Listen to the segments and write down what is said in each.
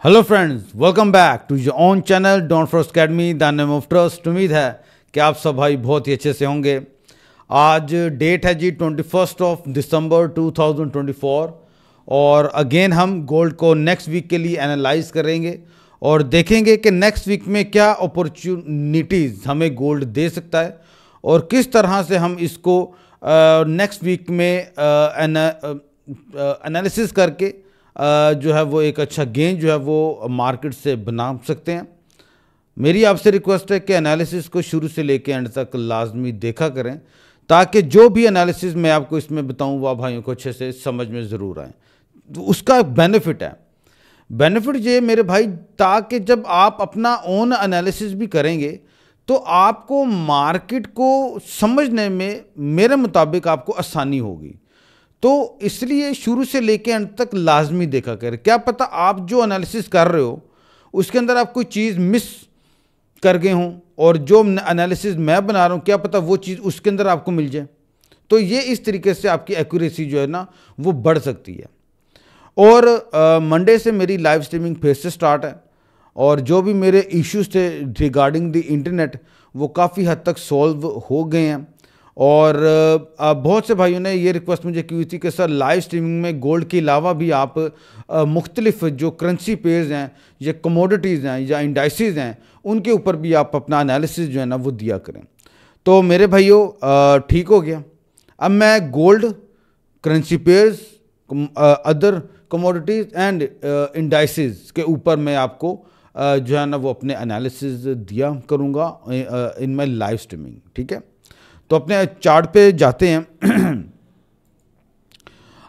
Hello friends, welcome back to your own channel Don Force Academy the name of trust. उम्मीद है कि आप सब भाई बहुत ही अच्छे से होंगे। आज डेट है जी 21 दिसंबर 2024 और अगेन हम गोल्ड को नेक्स्ट वीक के लिए एनालाइज करेंगे और देखेंगे कि नेक्स्ट वीक में क्या अपॉर्चुनिटीज़ हमें गोल्ड दे सकता है और किस तरह से हम इसको नेक्स्ट वीक में एनालिसिस करके जो है वो एक अच्छा गेन जो है वो मार्केट से बना सकते हैं। मेरी आपसे रिक्वेस्ट है कि एनालिसिस को शुरू से लेकर एंड तक लाजमी देखा करें ताकि जो भी एनालिसिस मैं आपको इसमें बताऊं वह भाइयों को अच्छे से समझ में ज़रूर आए। तो उसका बेनिफिट है, बेनिफिट ये मेरे भाई, ताकि जब आप अपना ओन एनालिसिस भी करेंगे तो आपको मार्केट को समझने में मेरे मुताबिक आपको आसानी होगी। तो इसलिए शुरू से लेके अंत तक लाजमी देखा करें। क्या पता आप जो एनालिसिस कर रहे हो उसके अंदर आप कोई चीज़ मिस कर गए हों और जो एनालिसिस मैं बना रहा हूँ क्या पता वो चीज़ उसके अंदर आपको मिल जाए। तो ये इस तरीके से आपकी एक्यूरेसी जो है ना वो बढ़ सकती है। और मंडे से मेरी लाइव स्ट्रीमिंग फिर से स्टार्ट है और जो भी मेरे इश्यूज थे रिगार्डिंग द इंटरनेट वो काफ़ी हद तक सॉल्व हो गए हैं। और बहुत से भाइयों ने ये रिक्वेस्ट मुझे की हुई थी कि सर लाइव स्ट्रीमिंग में गोल्ड के अलावा भी आप मुख्तलिफ जो करेंसी पेयर्स हैं या कमोडिटीज़ हैं या इंडाइसिस हैं उनके ऊपर भी आप अपना एनालिसिस जो है ना वो दिया करें। तो मेरे भाइयों ठीक हो गया। अब मैं gold, currency pairs, other commodities and indices के ऊपर मैं आपको जो है ना वो अपने एनालिसिस दिया करूँगा इन माई लाइव स्ट्रीमिंग। ठीक है, तो अपने चार्ट पे जाते हैं।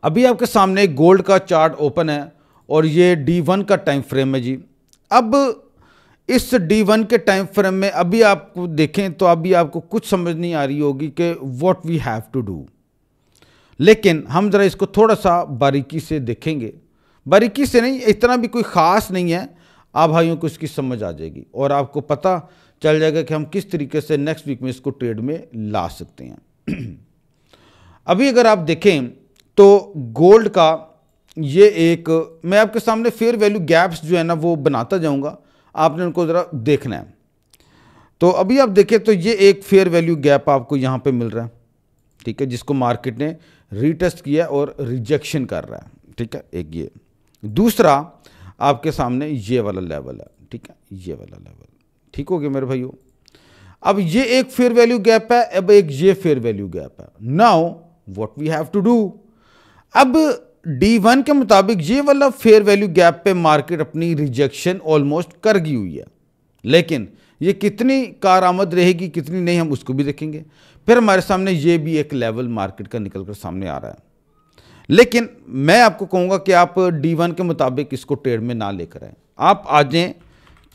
अभी आपके सामने गोल्ड का चार्ट ओपन है और ये D1 का टाइम फ्रेम है जी। अब इस D1 के टाइम फ्रेम में अभी आपको देखें तो अभी आपको कुछ समझ नहीं आ रही होगी कि what we have to do, लेकिन हम ज़रा इसको थोड़ा सा बारीकी से देखेंगे। बारीकी से नहीं, इतना भी कोई ख़ास नहीं है, आप भाइयों को इसकी समझ आ जाएगी और आपको पता चल जाएगा कि हम किस तरीके से नेक्स्ट वीक में इसको ट्रेड में ला सकते हैं। अभी अगर आप देखें तो गोल्ड का ये एक मैं आपके सामने फेयर वैल्यू गैप्स जो है ना वो बनाता जाऊंगा, आपने उनको ज़रा देखना है। तो अभी आप देखें तो ये एक फेयर वैल्यू गैप आपको यहाँ पे मिल रहा है, ठीक है, जिसको मार्केट ने रीटेस्ट किया और रिजेक्शन कर रहा है। ठीक है, एक ये, दूसरा आपके सामने ये वाला लेवल है। ठीक है, ये वाला लेवल ठीक हो गया मेरे भाइयों। अब ये एक फेयर वैल्यू गैप है, अब एक ये फेयर वैल्यू गैप है। Now what we have to do, अब D1 के मुताबिक ये वाला फेयर वैल्यू गैप पे मार्केट अपनी रिजेक्शन ऑलमोस्ट कर गई हुई है, लेकिन ये कितनी कारआमद रहेगी कितनी नहीं हम उसको भी देखेंगे। फिर हमारे सामने ये भी एक लेवल मार्केट का निकल कर सामने आ रहा है, लेकिन मैं आपको कहूँगा कि आप D1 के मुताबिक इसको ट्रेड में ना लेकर आए। आप आ जाएँ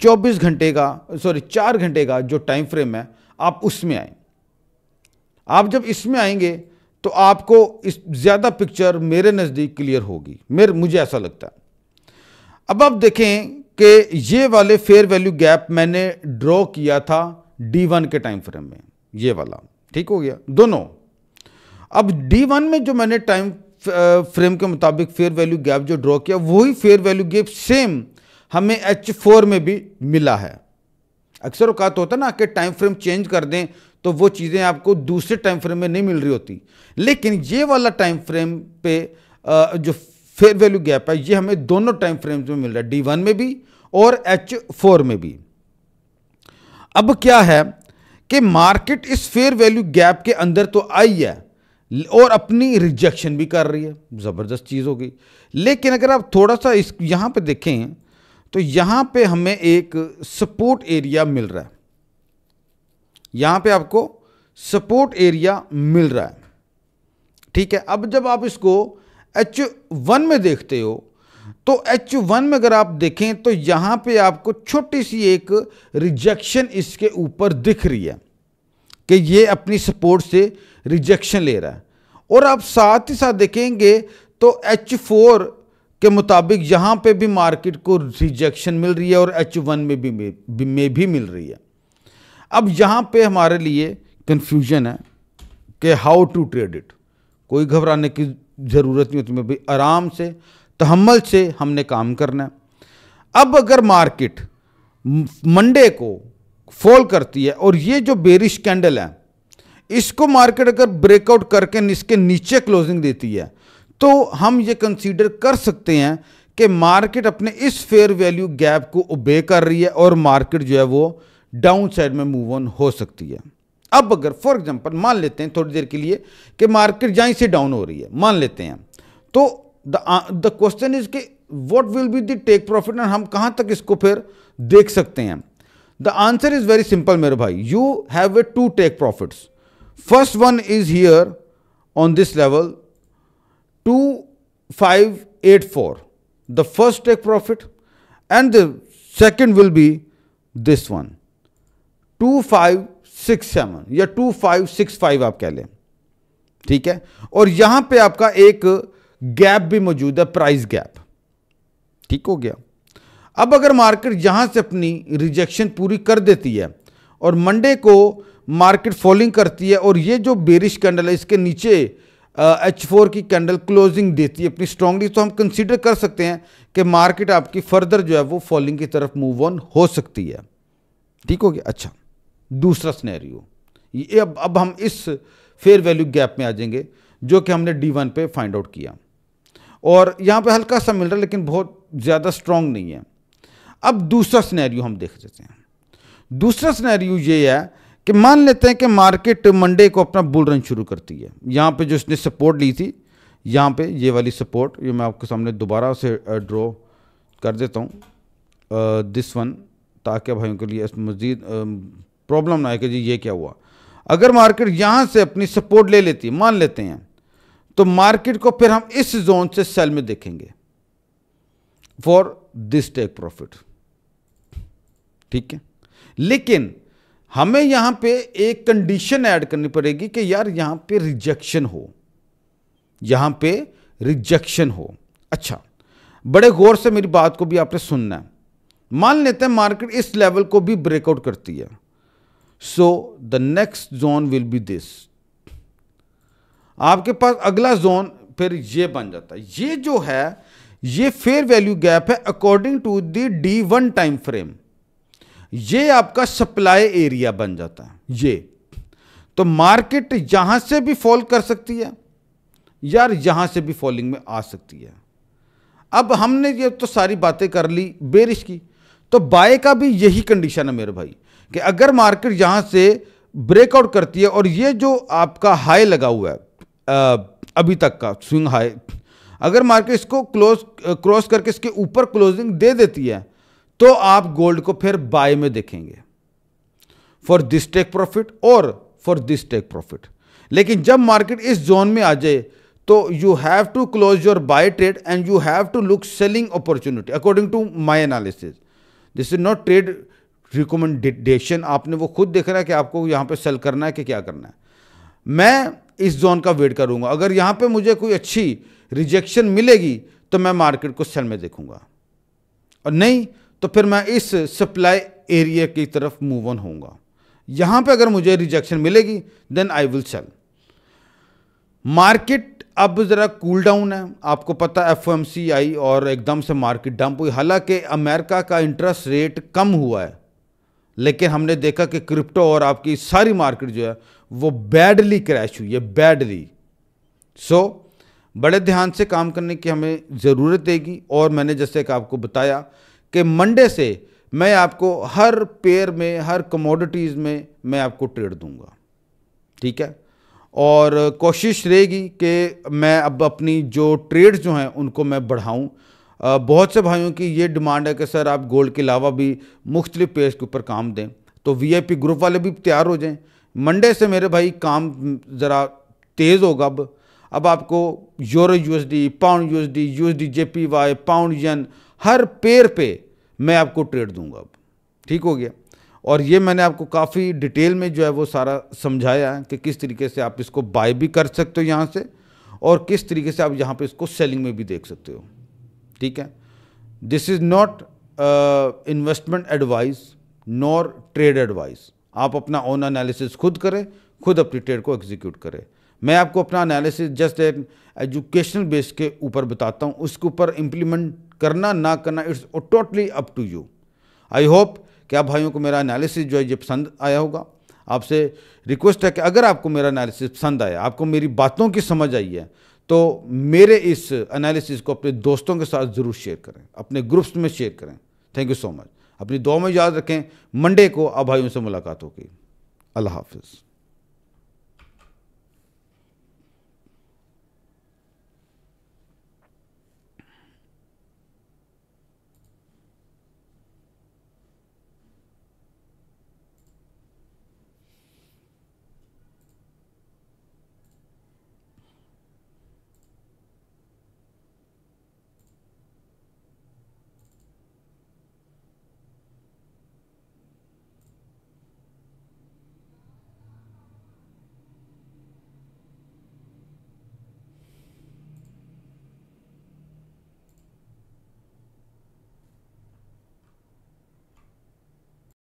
24 घंटे का 4 घंटे का जो टाइम फ्रेम है आप उसमें आए। आप जब इसमें आएंगे तो आपको इस ज़्यादा पिक्चर मेरे नज़दीक क्लियर होगी, मुझे ऐसा लगता है। अब आप देखें कि ये वाले फेयर वैल्यू गैप मैंने ड्रॉ किया था D1 के टाइम फ्रेम में, ये वाला ठीक हो गया दोनों। अब D1 में जो मैंने टाइम फ्रेम के मुताबिक फेयर वैल्यू गैप जो ड्रॉ किया वही फेयर वैल्यू गैप सेम हमें H4 में भी मिला है। अक्सर औकात होता है ना कि टाइम फ्रेम चेंज कर दें तो वो चीज़ें आपको दूसरे टाइम फ्रेम में नहीं मिल रही होती, लेकिन ये वाला टाइम फ्रेम पे जो फेयर वैल्यू गैप है ये हमें दोनों टाइम फ्रेम्स में मिल रहा है, D1 में भी और H4 में भी। अब क्या है कि मार्केट इस फेयर वैल्यू गैप के अंदर तो आई है और अपनी रिजेक्शन भी कर रही है, ज़बरदस्त चीज़ हो गई। लेकिन अगर आप थोड़ा सा इस यहाँ पे देखें तो यहाँ पे हमें एक सपोर्ट एरिया मिल रहा है, यहाँ पे आपको सपोर्ट एरिया मिल रहा है। ठीक है, अब जब आप इसको H1 में देखते हो तो H1 में अगर आप देखें तो यहाँ पे आपको छोटी सी एक रिजेक्शन इसके ऊपर दिख रही है कि ये अपनी सपोर्ट से रिजेक्शन ले रहा है। और आप साथ ही साथ देखेंगे तो H4 के मुताबिक यहाँ पे भी मार्केट को रिजेक्शन मिल रही है और H1 में भी मिल रही है। अब यहाँ पे हमारे लिए कंफ्यूजन है कि हाउ टू ट्रेड इट। कोई घबराने की ज़रूरत नहीं होती, मैं भाई आराम से तहम्मुल से हमने काम करना है। अब अगर मार्केट मंडे को फॉल करती है और ये जो बेरिश कैंडल है इसको मार्केट अगर ब्रेकआउट करके इसके नीचे क्लोजिंग देती है तो हम ये कंसीडर कर सकते हैं कि मार्केट अपने इस फेयर वैल्यू गैप को ओबे कर रही है और मार्केट जो है वो डाउन साइड में मूव ऑन हो सकती है। अब अगर फॉर एग्जांपल मान लेते हैं थोड़ी देर के लिए कि मार्केट यहीं से डाउन हो रही है, मान लेते हैं, तो द क्वेश्चन इज कि what will be the take profit and हम कहां तक इसको फिर देख सकते हैं। The answer is very simple मेरे भाई, you have a two take profits. First one is here on this level 2584, the first take profit, and the second will be this one 2567 या 2565 आप कह लें, ठीक है। और यहां पे आपका एक गैप भी मौजूद है, प्राइस गैप, ठीक हो गया। अब अगर मार्केट यहां से अपनी रिजेक्शन पूरी कर देती है और मंडे को मार्केट फॉलिंग करती है और ये जो बेरिश कैंडल है इसके नीचे H4 की कैंडल क्लोजिंग देती है अपनी स्ट्रांगली, तो हम कंसीडर कर सकते हैं कि मार्केट आपकी फर्दर जो है वो फॉलिंग की तरफ मूव ऑन हो सकती है, ठीक हो गया। अच्छा, दूसरा सिनेरियो ये, अब हम इस फेयर वैल्यू गैप में आ जाएंगे जो कि हमने D1 पे फाइंड आउट किया और यहां पे हल्का सा मिल रहा है लेकिन बहुत ज़्यादा स्ट्रांग नहीं है। अब दूसरा सिनेरियो हम देख लेते हैं। दूसरा सिनेरियो ये है कि मान लेते हैं कि मार्केट मंडे को अपना बुल रन शुरू करती है। यहाँ पे जो इसने सपोर्ट ली थी, यहाँ पे ये वाली सपोर्ट, ये मैं आपके सामने दोबारा से ड्रॉ कर देता हूँ दिस वन, ताकि भाइयों के लिए मज़ीद प्रॉब्लम ना आए कि जी ये क्या हुआ। अगर मार्केट यहाँ से अपनी सपोर्ट ले लेती है, मान लेते हैं, तो मार्केट को फिर हम इस जोन से सेल में देखेंगे फॉर दिस टेक प्रॉफिट, ठीक है। लेकिन हमें यहां पे एक कंडीशन ऐड करनी पड़ेगी कि यार यहां पे रिजेक्शन हो, यहां पे रिजेक्शन हो। अच्छा, बड़े गौर से मेरी बात को भी आपने सुनना है। मान लेते हैं मार्केट इस लेवल को भी ब्रेकआउट करती है, so the next zone will be this. आपके पास अगला जोन फिर ये बन जाता है। ये जो है ये फेयर वैल्यू गैप है according to the D1 time frame, ये आपका सप्लाई एरिया बन जाता है। ये तो मार्केट यहां से भी फॉल कर सकती है यार, यहां से भी फॉलिंग में आ सकती है। अब हमने ये तो सारी बातें कर ली बेरिश की, तो बाय का भी यही कंडीशन है मेरे भाई कि अगर मार्केट यहां से ब्रेकआउट करती है और ये जो आपका हाई लगा हुआ है अभी तक का स्विंग हाई, अगर मार्केट इसको क्रॉस करके इसके ऊपर क्लोजिंग दे देती है तो आप गोल्ड को फिर बाय में देखेंगे फॉर दिस टेक प्रॉफिट और फॉर दिस टेक प्रॉफिट। लेकिन जब मार्केट इस जोन में आ जाए तो you have to close your buy trade and you have to look selling opportunity according to my analysis. This is not trade recommendation, आपने वो खुद देखना है कि आपको यहां पे सेल करना है कि क्या करना है। मैं इस जोन का वेट करूंगा, अगर यहां पे मुझे कोई अच्छी रिजेक्शन मिलेगी तो मैं मार्केट को सेल में देखूंगा, और नहीं तो फिर मैं इस सप्लाई एरिया की तरफ मूव ऑन होऊंगा। यहां पे अगर मुझे रिजेक्शन मिलेगी then I will sell. Market अब जरा कूल डाउन है, आपको पता है FOMC और एकदम से मार्केट डंप हुई। हालांकि अमेरिका का इंटरेस्ट रेट कम हुआ है, लेकिन हमने देखा कि क्रिप्टो और आपकी सारी मार्केट जो है वो बैडली क्रैश हुई है, बैडली। सो बड़े ध्यान से काम करने की हमें ज़रूरत देगी। और मैंने जैसे कि आपको बताया कि मंडे से मैं आपको हर पेयर में, हर कमोडिटीज़ में मैं आपको ट्रेड दूंगा, ठीक है। और कोशिश रहेगी कि मैं अब अपनी जो ट्रेड्स जो हैं उनको मैं बढ़ाऊं। बहुत से भाइयों की ये डिमांड है कि सर आप गोल्ड के अलावा भी मुख्तलिफ पेयर्स के ऊपर काम दें, तो VIP ग्रुप वाले भी तैयार हो जाएं। मंडे से मेरे भाई काम ज़रा तेज़ होगा। अब आपको euro USD, pound USD, USD JPY, pound yen, हर पेयर पे मैं आपको ट्रेड दूंगा अब, ठीक हो गया। और ये मैंने आपको काफ़ी डिटेल में जो है वो सारा समझाया है कि किस तरीके से आप इसको बाय भी कर सकते हो यहाँ से, और किस तरीके से आप यहाँ पे इसको सेलिंग में भी देख सकते हो, ठीक है। This is not investment advice nor trade advice. आप अपना ओन एनालिसिस खुद करें, खुद अपनी ट्रेड को एग्जीक्यूट करें। मैं आपको अपना एनालिसिस जस्ट एक एजुकेशनल बेस के ऊपर बताता हूँ, उसके ऊपर इम्प्लीमेंट करना ना करना it's totally up to you. I hope कि आप भाइयों को मेरा एनालिसिस जो है ये पसंद आया होगा। आपसे रिक्वेस्ट है कि अगर आपको मेरा एनालिसिस पसंद आया, आपको मेरी बातों की समझ आई है, तो मेरे इस एनालिसिस को अपने दोस्तों के साथ ज़रूर शेयर करें, अपने ग्रुप्स में शेयर करें। Thank you so much. अपनी दुआ में याद रखें, मंडे को आप भाइयों से मुलाकात होगी। अल्लाह हाफिज़।